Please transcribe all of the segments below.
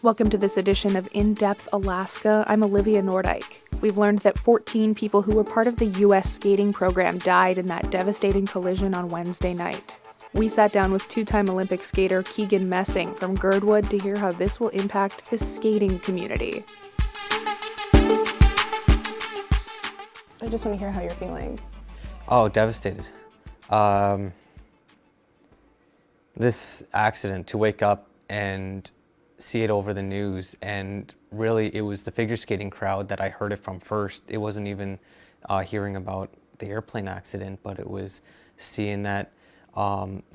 Welcome to this edition of In-Depth Alaska. I'm Olivia Nordyke. We've learned that 14 people who were part of the U.S. skating program died in that devastating collision on Wednesday night. We sat down with two-time Olympic skater Keegan Messing from Girdwood to hear how this will impact the skating community. I just want to hear how you're feeling. Oh, devastated. This accident, to wake up and see it over the news, and really it was the figure skating crowd that I heard it from first. It wasn't even hearing about the airplane accident, but it was seeing that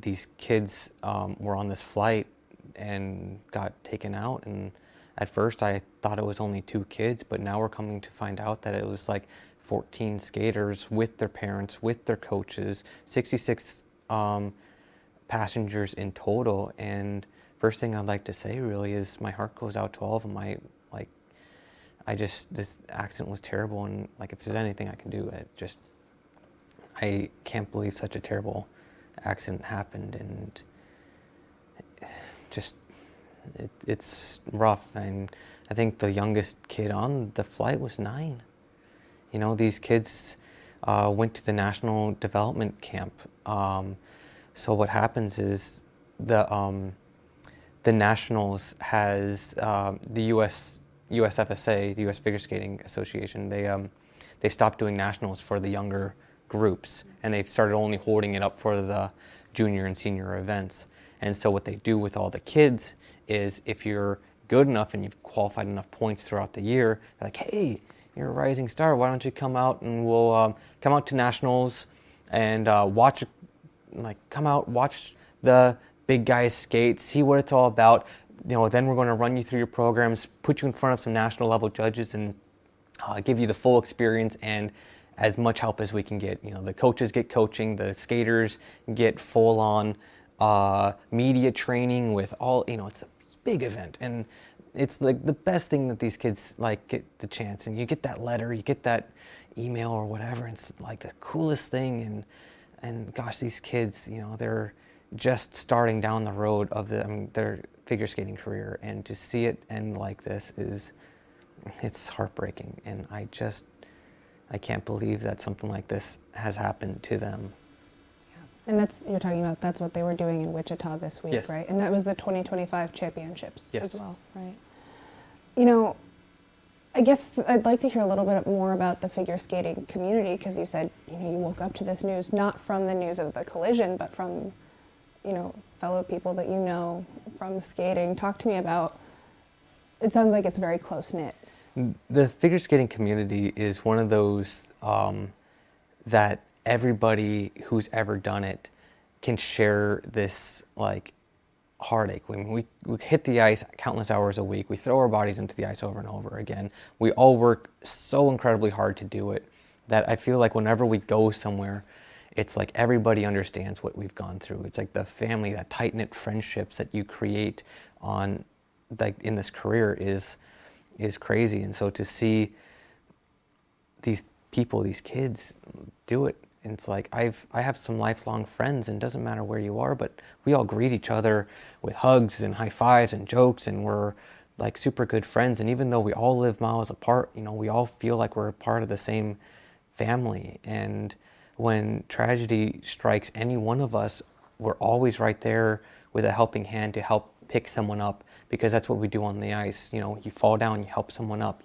these kids were on this flight and got taken out. And at first I thought it was only 2 kids, but now we're coming to find out that it was like 14 skaters with their parents, with their coaches, 66 passengers in total. And first thing I'd like to say really is my heart goes out to all of them. This accident was terrible, and like if there's anything I can do, I can't believe such a terrible accident happened, and it's rough. And I think the youngest kid on the flight was 9. You know, these kids went to the National Development Camp. So what happens is the Nationals has the USFSA, the U.S. Figure Skating Association. They stopped doing nationals for the younger groups, and they've started only holding it up for the junior and senior events. And so what they do with all the kids is, if you're good enough and you've qualified enough points throughout the year, they're like, hey, you're a rising star, why don't you come out and we'll come out to nationals and watch the big guys skate, see what it's all about. You know, then we're going to run you through your programs, put you in front of some national level judges, and give you the full experience and as much help as we can get. You know, the coaches get coaching, the skaters get full on media training with all, you know, it's a big event. And it's like the best thing that these kids like get the chance, and you get that letter, you get that email or whatever. And it's like the coolest thing. And gosh, these kids, you know, they're just starting down the road of their figure skating career, and to see it end like this it's heartbreaking. And I can't believe that something like this has happened to them. And you're talking about that's what they were doing in Wichita this week, yes. Right? And that was the 2025 championships yes. as well, right? You know, I guess I'd like to hear a little bit more about the figure skating community, because you said, you know, you woke up to this news not from the news of the collision, but from, you know, fellow people that you know from skating. Talk to me about, it sounds like it's very close-knit. The figure skating community is one of those that everybody who's ever done it can share this like heartache. When we hit the ice countless hours a week, we throw our bodies into the ice over and over again. We all work so incredibly hard to do it that I feel like whenever we go somewhere, it's like everybody understands what we've gone through. It's like the family, that tight-knit friendships that you create on, like, in this career is crazy. And so to see these people, these kids do it, and it's like I have some lifelong friends, and it doesn't matter where you are, but we all greet each other with hugs and high fives and jokes, and we're like super good friends. And even though we all live miles apart, you know, we all feel like we're a part of the same family. And when tragedy strikes any one of us, we're always right there with a helping hand to help pick someone up, because that's what we do on the ice. You know, you fall down, you help someone up.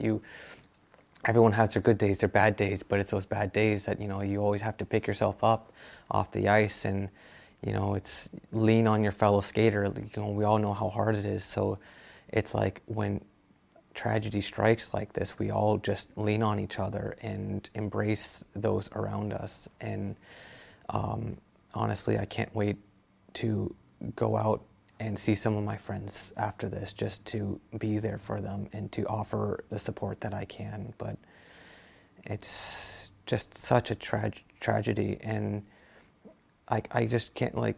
Everyone has their good days, their bad days, but it's those bad days that, you know, you always have to pick yourself up off the ice. And, you know, it's lean on your fellow skater. You know, we all know how hard it is. So it's like when tragedy strikes like this, we all just lean on each other and embrace those around us. And honestly, I can't wait to go out and see some of my friends after this, just to be there for them and to offer the support that I can. But it's just such a tragedy. And I just can't, like,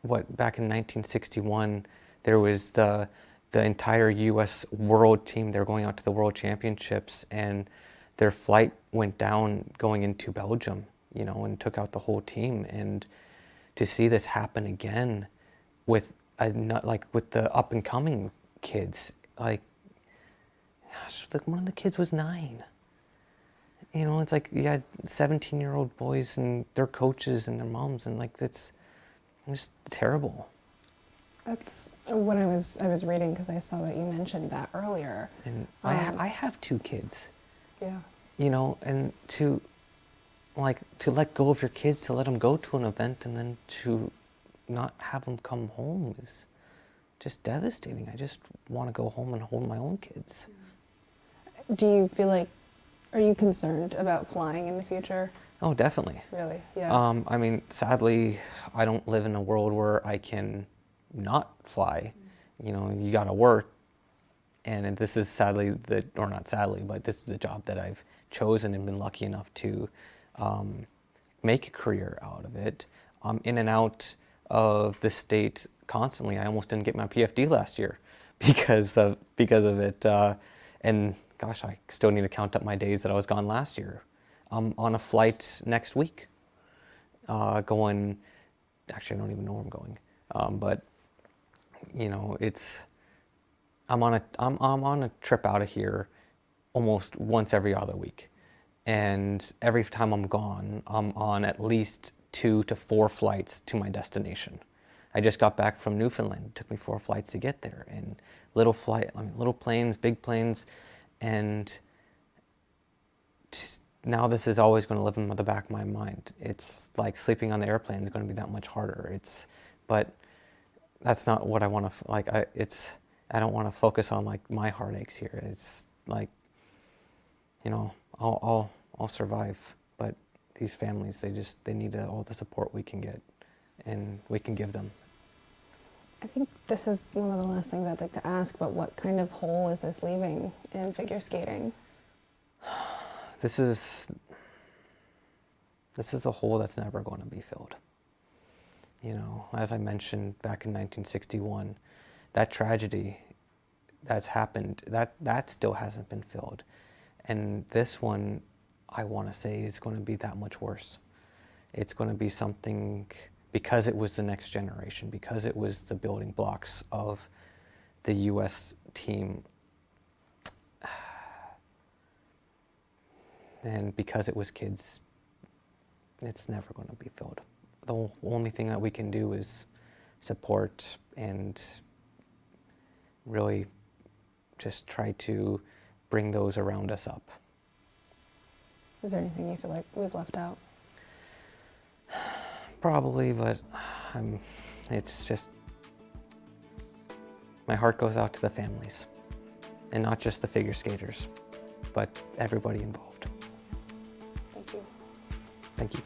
back in 1961, there was the entire U.S. world team. They were going out to the World Championships, and their flight went down going into Belgium, you know, and took out the whole team. And to see this happen again with the up and coming kids, like, gosh, like one of the kids was 9. You know, it's like you had 17-year-old boys and their coaches and their moms, and like that's just terrible. That's what I was reading, because I saw that you mentioned that earlier. And I have 2 kids. Yeah. You know, and to let go of your kids, to let them go to an event and then to not have them come home is just devastating. I just want to go home and hold my own kids. Do you feel like, are you concerned about flying in the future? Oh, definitely. Really? Yeah. I mean, sadly, I don't live in a world where I can not fly. You know, you got to work. And this is sadly, or not sadly, but this is the job that I've chosen and been lucky enough to make a career out of it. I'm in and out of the state constantly. I almost didn't get my PFD last year because of it. And gosh, I still need to count up my days that I was gone last year. I'm on a flight next week, going. Actually, I don't even know where I'm going, but you know, I'm on a trip out of here almost once every other week. And every time I'm gone, I'm on at least 2 to 4 flights to my destination. I just got back from Newfoundland. It took me 4 flights to get there, and little planes, big planes, and now this is always going to live in the back of my mind. It's like sleeping on the airplane is going to be that much harder. But that's not what I want to like. I don't want to focus on like my heartaches here. It's like, you know, I'll survive, but these families, they need all the support we can get, and we can give them. I think this is one of the last things I'd like to ask, but what kind of hole is this leaving in figure skating? This is a hole that's never going to be filled. You know, as I mentioned back in 1961, that tragedy that's happened, that still hasn't been filled. And this one, I want to say, is going to be that much worse. It's going to be something, because it was the next generation, because it was the building blocks of the U.S. team, and because it was kids, it's never going to be filled. The only thing that we can do is support and really just try to bring those around us up. Is there anything you feel like we've left out? Probably, but it's just, my heart goes out to the families, and not just the figure skaters, but everybody involved. Thank you. Thank you.